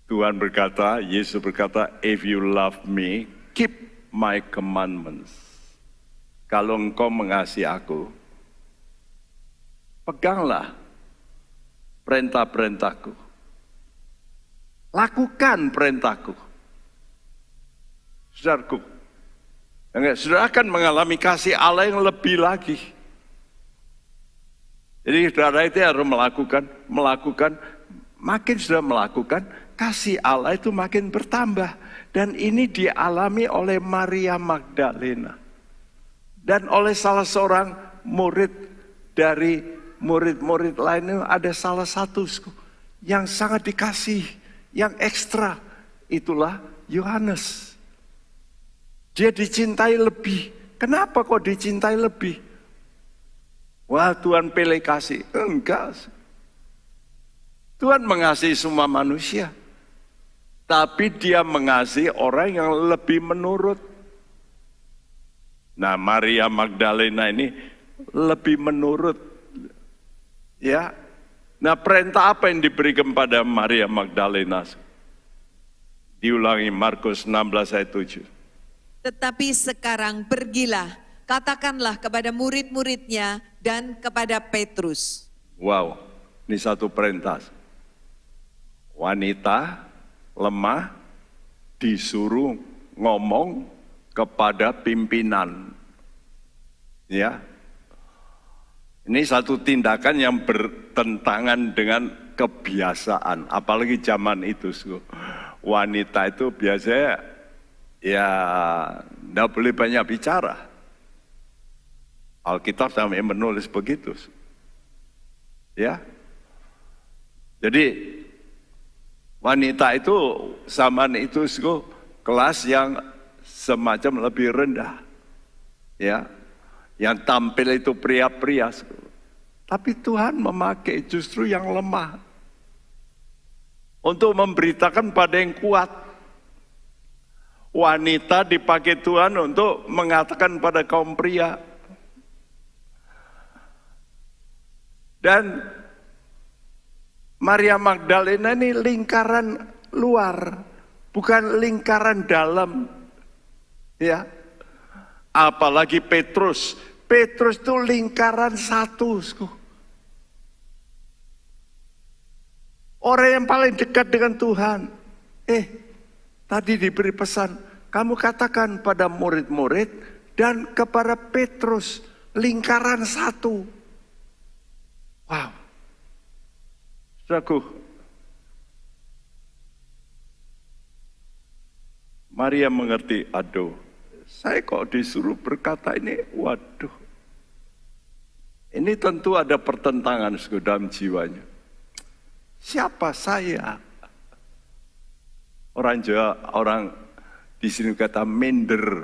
Tuhan berkata, Yesus berkata, if you love me, keep my commandments. Kalau engkau mengasihi aku, peganglah perintah-perintahku. Lakukan perintahku. Saudaraku, saudara akan mengalami kasih Allah yang lebih lagi. Jadi saudara itu harus melakukan, makin sudah melakukan, kasih Allah itu makin bertambah. Dan ini dialami oleh Maria Magdalena. Dan oleh salah seorang murid dari murid-murid lainnya, ada salah satu yang sangat dikasih, yang ekstra. Itulah Yohanes. Dia dicintai lebih. Kenapa kok dicintai lebih? Wah, Tuhan pilih kasih. Enggak. Tuhan mengasihi semua manusia. Tapi Dia mengasihi orang yang lebih menurut. Nah, Maria Magdalena ini lebih menurut. Ya. Nah, perintah apa yang diberikan pada Maria Magdalena? Diulangi Markus 16 ayat 7. Tetapi sekarang pergilah, katakanlah kepada murid-muridnya dan kepada Petrus. Wow, ini satu perintah. Wanita lemah disuruh ngomong kepada pimpinan. Ya. Ini satu tindakan yang bertentangan dengan kebiasaan, apalagi zaman itu. Wanita itu biasanya ya tidak boleh banyak bicara. Alkitab sampai menulis begitu. Ya. Jadi Wanita itu zaman itu kelas yang semacam lebih rendah. Ya. Yang tampil itu pria-pria. Tapi Tuhan memakai justru yang lemah. Untuk memberitakan pada yang kuat. Wanita dipakai Tuhan untuk mengatakan pada kaum pria. Dan Maria Magdalena ini lingkaran luar, bukan lingkaran dalam. Ya. Apalagi Petrus. Petrus itu lingkaran satu. Orang yang paling dekat dengan Tuhan. Tadi diberi pesan, kamu katakan pada murid-murid dan kepada Petrus, lingkaran satu. Wow. Saudaraku, Maria mengerti, aduh, saya kok disuruh berkata ini, waduh. Ini tentu ada pertentangan dalam jiwanya. Siapa saya? Orang Jawa, orang di sini kata minder,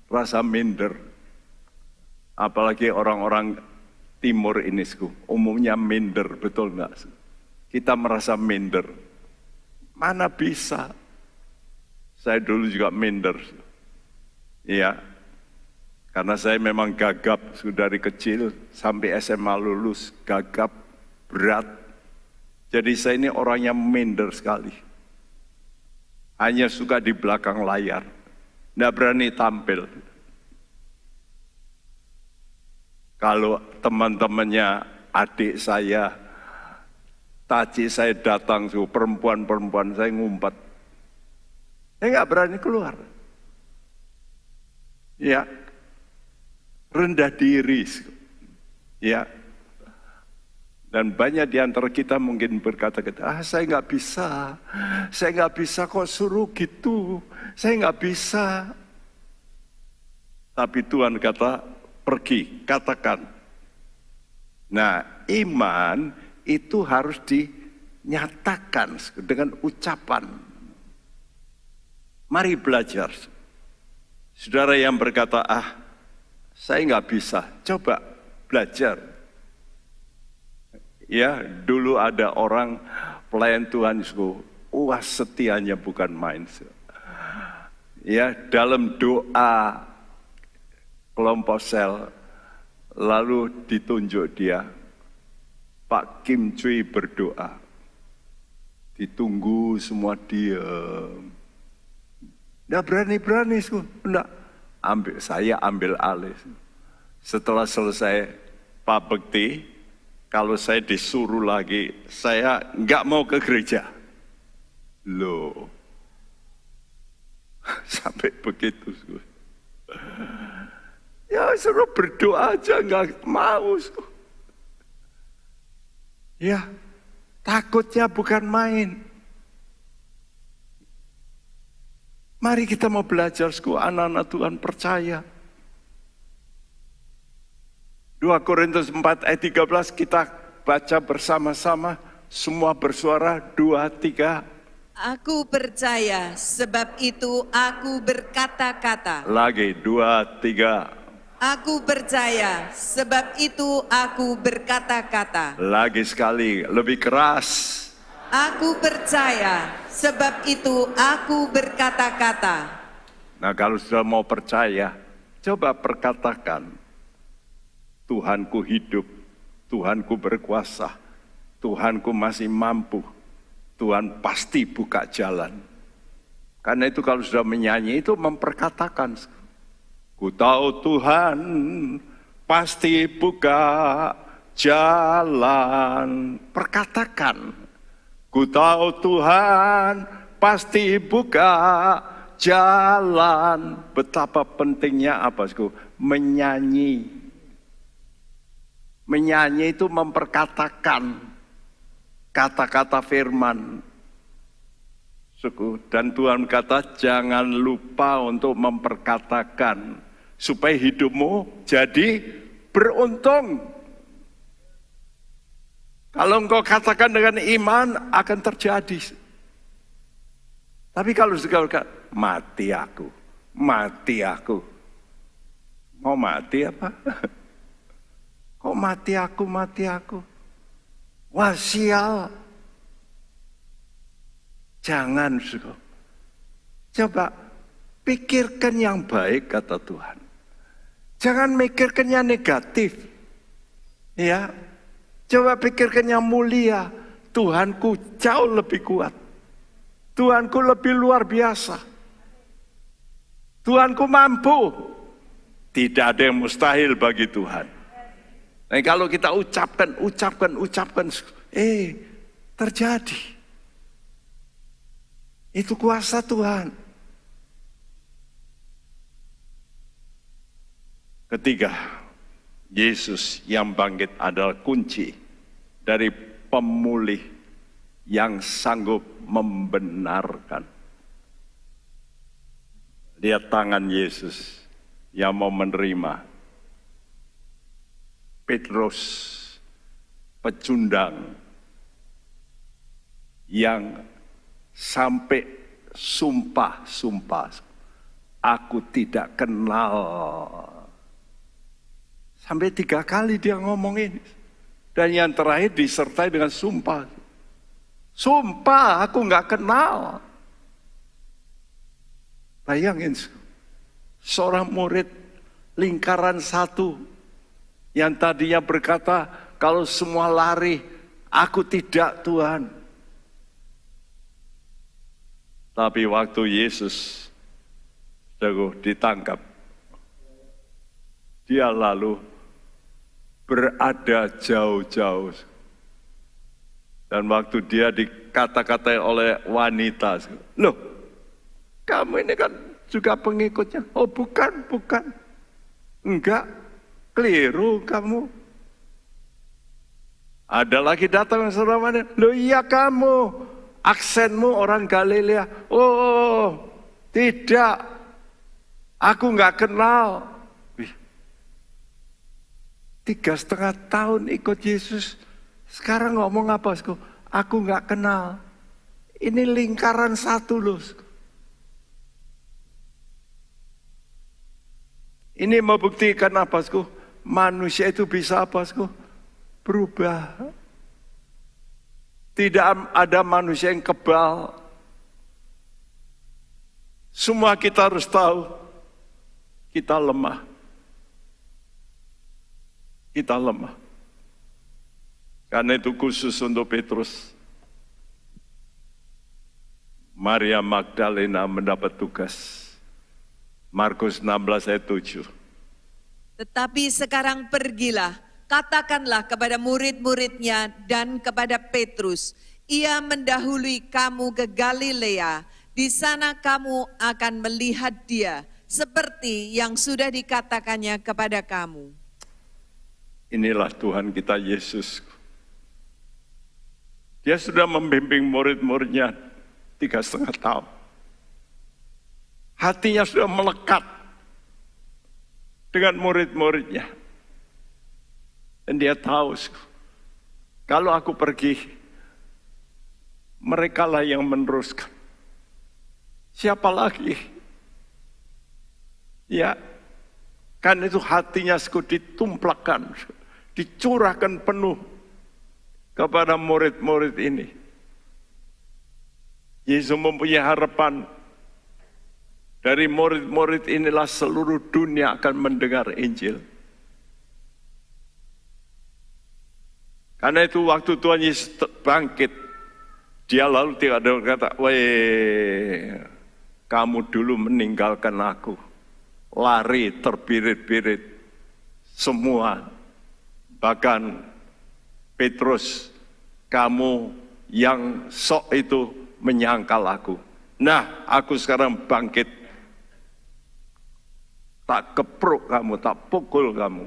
rasa minder. Apalagi orang-orang timur ini, umumnya minder, betul enggak? Kita merasa minder. Mana bisa? Saya dulu juga minder. Iya. Karena saya memang gagap dari kecil sampai SMA lulus, gagap, berat. Jadi saya ini orangnya minder sekali. Hanya suka di belakang layar. Nggak berani tampil. Kalau teman-temannya adik saya, taci saya datang, perempuan-perempuan saya ngumpet. Saya nggak berani keluar. Ya, rendah diri. Ya, dan banyak di antara kita mungkin berkata-kata, saya nggak bisa kok suruh gitu, saya nggak bisa. Tapi Tuhan kata, pergi, katakan. Nah, iman itu harus dinyatakan dengan ucapan. Mari belajar. Saudara yang berkata, saya nggak bisa, coba belajar. Ya, dulu ada orang pelayan Tuhan, setianya bukan main. Ya, dalam doa kelompok sel, lalu ditunjuk dia, Pak Kim Cui berdoa. Ditunggu semua diam. Nggak berani-berani, enggak. Saya ambil alih. Setelah selesai Pak Bekti, kalau saya disuruh lagi, saya nggak mau ke gereja. Loh, sampai begitu. Ya suruh berdoa aja, nggak mau. Ya, takutnya bukan main. Mari kita mau belajar, anak-anak Tuhan percaya. 2 Korintus 4 ayat 13 kita baca bersama-sama, semua bersuara, 2, 3. Aku percaya, sebab itu aku berkata-kata. Lagi, 2, 3. Aku percaya, sebab itu aku berkata-kata. Lagi sekali, lebih keras. Aku percaya, sebab itu aku berkata-kata. Nah, kalau sudah mau percaya, coba perkatakan. Tuhanku hidup, Tuhanku berkuasa, Tuhanku masih mampu, Tuhan pasti buka jalan. Karena itu kalau sudah menyanyi itu memperkatakan. Ku tahu Tuhan pasti buka jalan. Perkatakan. Ku tahu Tuhan pasti buka jalan. Betapa pentingnya apa? Menyanyi. Menyanyi itu memperkatakan kata-kata firman. Dan Tuhan kata jangan lupa untuk memperkatakan supaya hidupmu jadi beruntung. Kalau engkau katakan dengan iman akan terjadi. Tapi kalau suka mati aku. Mau mati apa? Kok mati aku? Wah sial. Jangan, suka. Coba pikirkan yang baik, kata Tuhan. Jangan mikirkan yang negatif. Ya. Coba pikirkan yang mulia. Tuhanku jauh lebih kuat. Tuhanku lebih luar biasa. Tuhanku mampu. Tidak ada yang mustahil bagi Tuhan. Nah, kalau kita ucapkan, terjadi. Itu kuasa Tuhan. Ketiga, Yesus yang bangkit adalah kunci dari pemulih yang sanggup membenarkan. Lihat tangan Yesus yang mau menerima Petrus, pecundang yang sampai sumpah, aku tidak kenal. Sampai 3 kali dia ngomongin. Dan yang terakhir disertai dengan sumpah. Sumpah, aku nggak kenal. Bayangin, seorang murid lingkaran 1 yang tadinya berkata, kalau semua lari, aku tidak, Tuhan. Tapi waktu Yesus ditangkap, dia lalu berada jauh-jauh. Dan waktu dia dikata-katai oleh wanita, loh, kamu ini kan juga pengikutnya. Oh bukan. Enggak, keliru kamu. Ada lagi datang seorang wanita, loh iya kamu, aksenmu orang Galilea. Oh tidak, aku enggak kenal. 3,5 tahun ikut Yesus, sekarang ngomong apa? Aku nggak kenal. Ini lingkaran 1 loh. Ini membuktikan apa? Manusia itu bisa apa? Berubah. Tidak ada manusia yang kebal. Semua kita harus tahu, kita lemah. Kita lemah. Karena itu khusus untuk Petrus, Maria Magdalena mendapat tugas. Markus 16 ayat 7. Tetapi sekarang pergilah, katakanlah kepada murid-muridnya dan kepada Petrus, ia mendahului kamu ke Galilea, di sana kamu akan melihat dia, seperti yang sudah dikatakannya kepada kamu. Inilah Tuhan kita Yesus. Dia sudah membimbing murid-muridnya 3,5 tahun. Hatinya sudah melekat dengan murid-muridnya. Dan dia tahu, kalau aku pergi, merekalah yang meneruskan. Siapa lagi? Ya, kan itu hatinya ditumplakkan, dicurahkan penuh kepada murid-murid ini. Yesus mempunyai harapan, dari murid-murid inilah seluruh dunia akan mendengar Injil. Karena itu waktu Tuhan Yesus bangkit, dia lalu tidak ada berkata, weh, kamu dulu meninggalkan aku, lari terbirit-birit semua. Bahkan Petrus, kamu yang sok itu menyangkal aku. Nah, aku sekarang bangkit. Tak kepruk kamu, tak pukul kamu.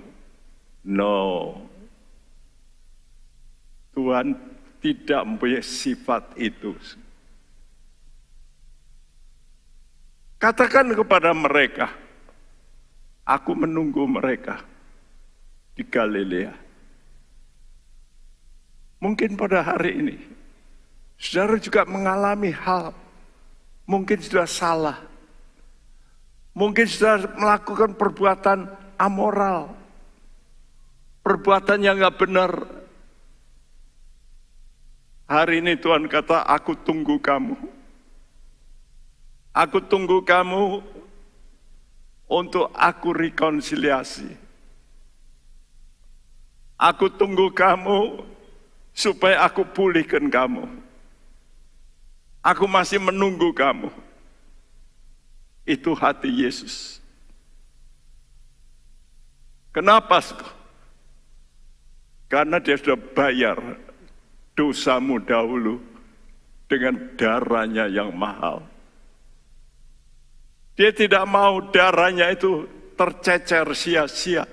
No. Tuhan tidak mempunyai sifat itu. Katakan kepada mereka, aku menunggu mereka di Galilea. Mungkin pada hari ini, saudara juga mengalami hal mungkin sudah salah, mungkin sudah melakukan perbuatan amoral, perbuatan yang gak benar. Hari ini Tuhan kata, aku tunggu kamu. Aku tunggu kamu untuk aku rekonsiliasi. Aku tunggu kamu supaya aku pulihkan kamu. Aku masih menunggu kamu. Itu hati Yesus. Kenapa? Karena dia sudah bayar dosamu dahulu dengan darahnya yang mahal. Dia tidak mau darahnya itu tercecer sia-sia.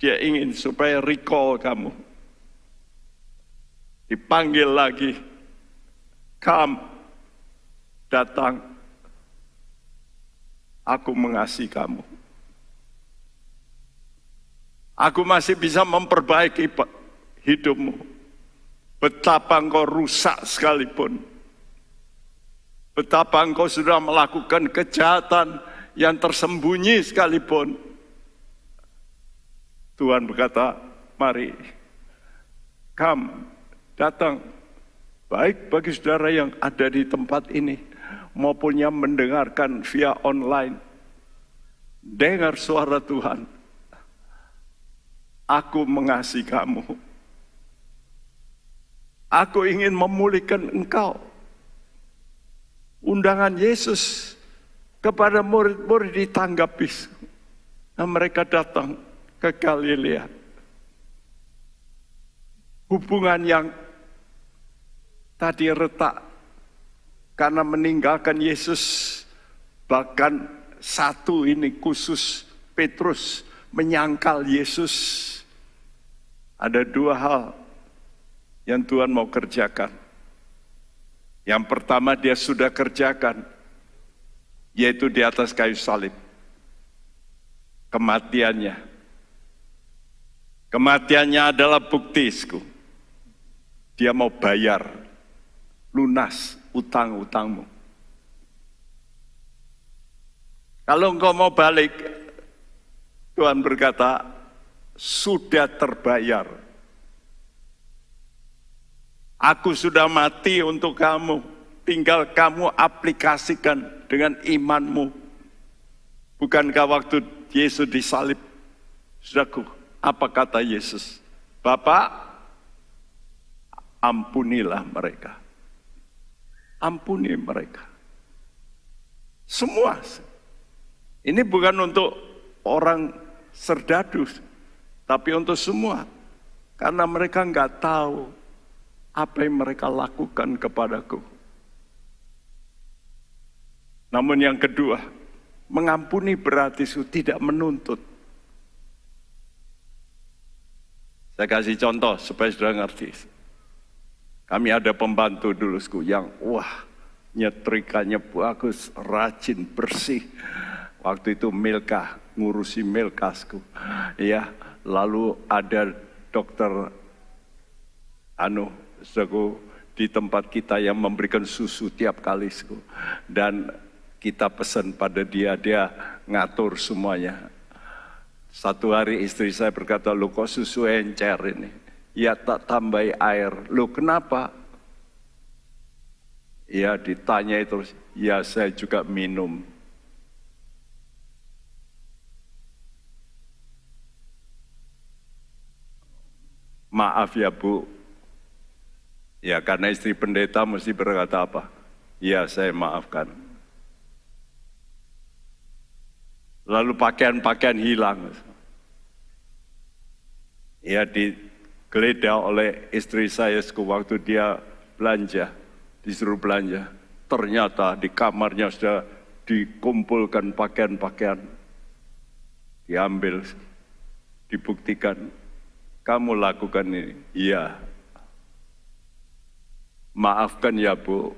Dia ingin supaya recall kamu. Dipanggil lagi. Come, datang. Aku mengasihi kamu. Aku masih bisa memperbaiki hidupmu. Betapa engkau rusak sekalipun. Betapa engkau sudah melakukan kejahatan yang tersembunyi sekalipun. Tuhan berkata, mari, come, datang. Baik bagi saudara yang ada di tempat ini, maupun yang mendengarkan via online. Dengar suara Tuhan. Aku mengasihi kamu. Aku ingin memulihkan engkau. Undangan Yesus kepada murid-murid ditanggapi. Nah, mereka datang ke Galilea. Hubungan yang tadi retak karena meninggalkan Yesus, bahkan satu ini khusus Petrus menyangkal Yesus. Ada dua hal yang Tuhan mau kerjakan. Yang pertama dia sudah kerjakan, yaitu di atas kayu salib. Kematiannya. Kematiannya adalah bukti. Dia mau bayar lunas utang-utangmu. Kalau engkau mau balik, Tuhan berkata, sudah terbayar. Aku sudah mati untuk kamu, tinggal kamu aplikasikan dengan imanmu. Bukankah waktu Yesus disalib, saudaraku, apa kata Yesus? Bapak, ampunilah mereka. Ampuni mereka. Semua. Ini bukan untuk orang serdadu, tapi untuk semua. Karena mereka nggak tahu apa yang mereka lakukan kepadaku. Namun yang kedua, mengampuni berarti tidak menuntut. Saya kasih contoh supaya sudah ngerti. Kami ada pembantu dulu yang nyetrikanya bagus, rajin, bersih. Waktu itu Milka, ngurusi Milkasku. Ya, lalu ada dokter di tempat kita yang memberikan susu tiap kali. Dan kita pesan pada dia ngatur semuanya. Satu hari istri saya berkata, "Lu kok susu encer ini?" "Ya tak tambahi air." "Lu kenapa?" Ya ditanya terus, "Ya saya juga minum." "Maaf ya Bu." Ya karena istri pendeta mesti berkata apa? "Ya saya maafkan." Lalu pakaian-pakaian hilang. Ya digeledah oleh istri saya waktu dia belanja, disuruh belanja. Ternyata di kamarnya sudah dikumpulkan pakaian-pakaian. Diambil, dibuktikan. "Kamu lakukan ini?" "Iya." "Maafkan ya Bu."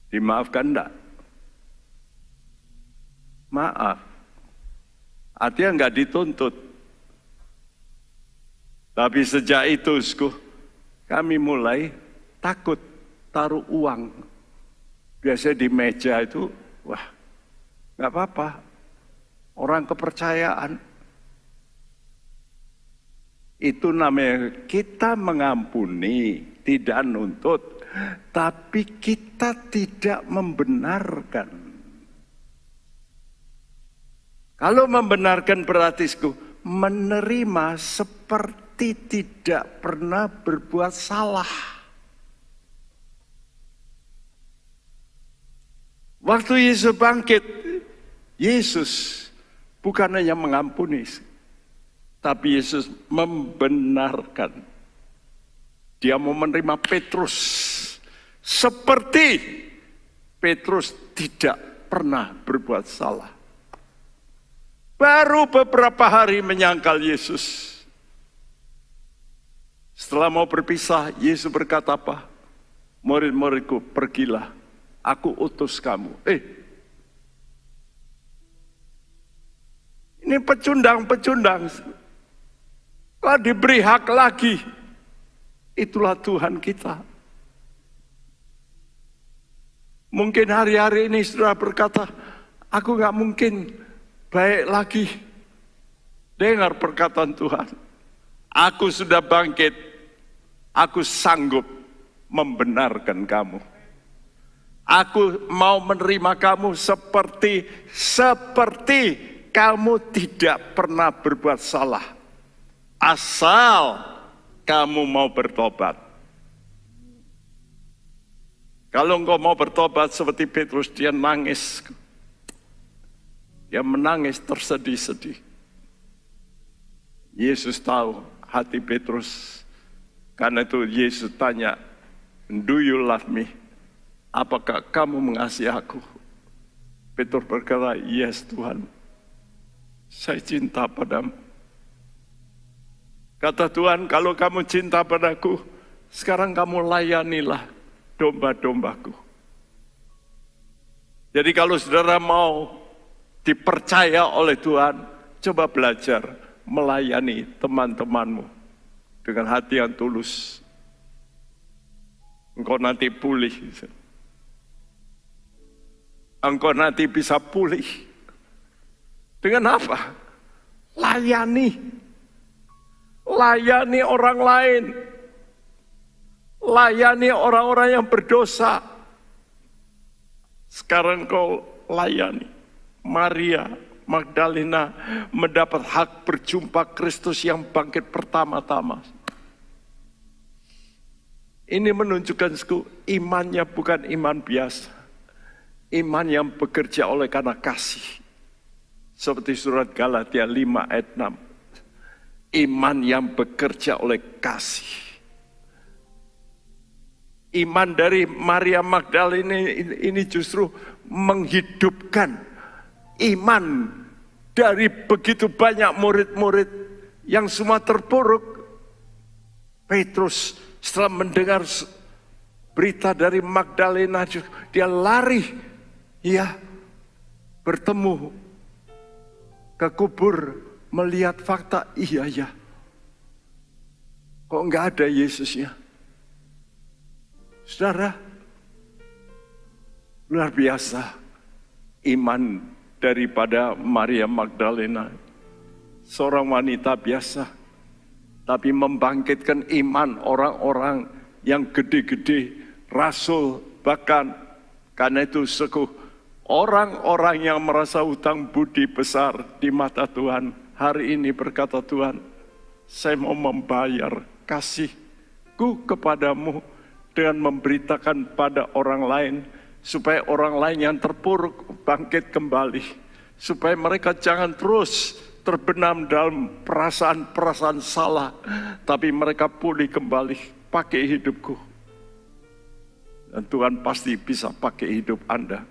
"Dimaafkan enggak?" "Maaf." Artinya enggak dituntut. Tapi sejak itu kami mulai takut. taruh uang. Biasanya di meja itu, wah, nggak apa-apa. Orang kepercayaan. Itu namanya kita mengampuni, tidak nuntut. Tapi kita tidak membenarkan. Kalau membenarkan berarti menerima seperti tidak pernah berbuat salah. Waktu Yesus bangkit, Yesus bukan hanya mengampuni, tapi Yesus membenarkan. Dia mau menerima Petrus seperti Petrus tidak pernah berbuat salah. Baru beberapa hari menyangkal Yesus. Setelah mau berpisah, Yesus berkata apa? Murid-muridku, pergilah, aku utus kamu. Ini pecundang-pecundang. Kalau diberi hak lagi, itulah Tuhan kita. Mungkin hari-hari ini saudara berkata, aku gak mungkin baik lagi. Dengar perkataan Tuhan. Aku sudah bangkit. Aku sanggup membenarkan kamu. Aku mau menerima kamu seperti kamu tidak pernah berbuat salah. Asal kamu mau bertobat. Kalau engkau mau bertobat seperti Petrus, dia nangis. Dia menangis tersedih-sedih. Yesus tahu hati Petrus. Karena itu Yesus tanya, do you love me? Apakah kamu mengasihi aku? Petrus berkata, yes Tuhan. Saya cinta padamu. Kata Tuhan, kalau kamu cinta padaku, sekarang kamu layanilah domba-dombaku. Jadi kalau saudara mau dipercaya oleh Tuhan, coba belajar melayani teman-temanmu dengan hati yang tulus. Engkau nanti pulih. Engkau nanti bisa pulih. Dengan apa? Layani. Layani orang lain. Layani orang-orang yang berdosa. Sekarang kau layani. Maria Magdalena mendapat hak berjumpa Kristus yang bangkit pertama-tama. Ini menunjukkan imannya bukan iman biasa. Iman yang bekerja oleh karena kasih. Seperti surat Galatia 5 ayat 6. Iman yang bekerja oleh kasih. Iman dari Maria Magdalena ini justru menghidupkan iman dari begitu banyak murid-murid yang semua terpuruk. Petrus setelah mendengar berita dari Magdalena, dia lari, bertemu ke kubur, melihat fakta, iya, kok enggak ada Yesusnya. Saudara, luar biasa iman daripada Maria Magdalena. Seorang wanita biasa, tapi membangkitkan iman orang-orang yang gede-gede, rasul, bahkan karena itu orang-orang yang merasa hutang budi besar di mata Tuhan. Hari ini berkata Tuhan, saya mau membayar kasihku kepadamu dengan memberitakan pada orang lain, supaya orang lain yang terpuruk bangkit kembali, supaya mereka jangan terus terbenam dalam perasaan-perasaan salah, tapi mereka pulih kembali. Pakai hidupku, dan Tuhan pasti bisa pakai hidup Anda.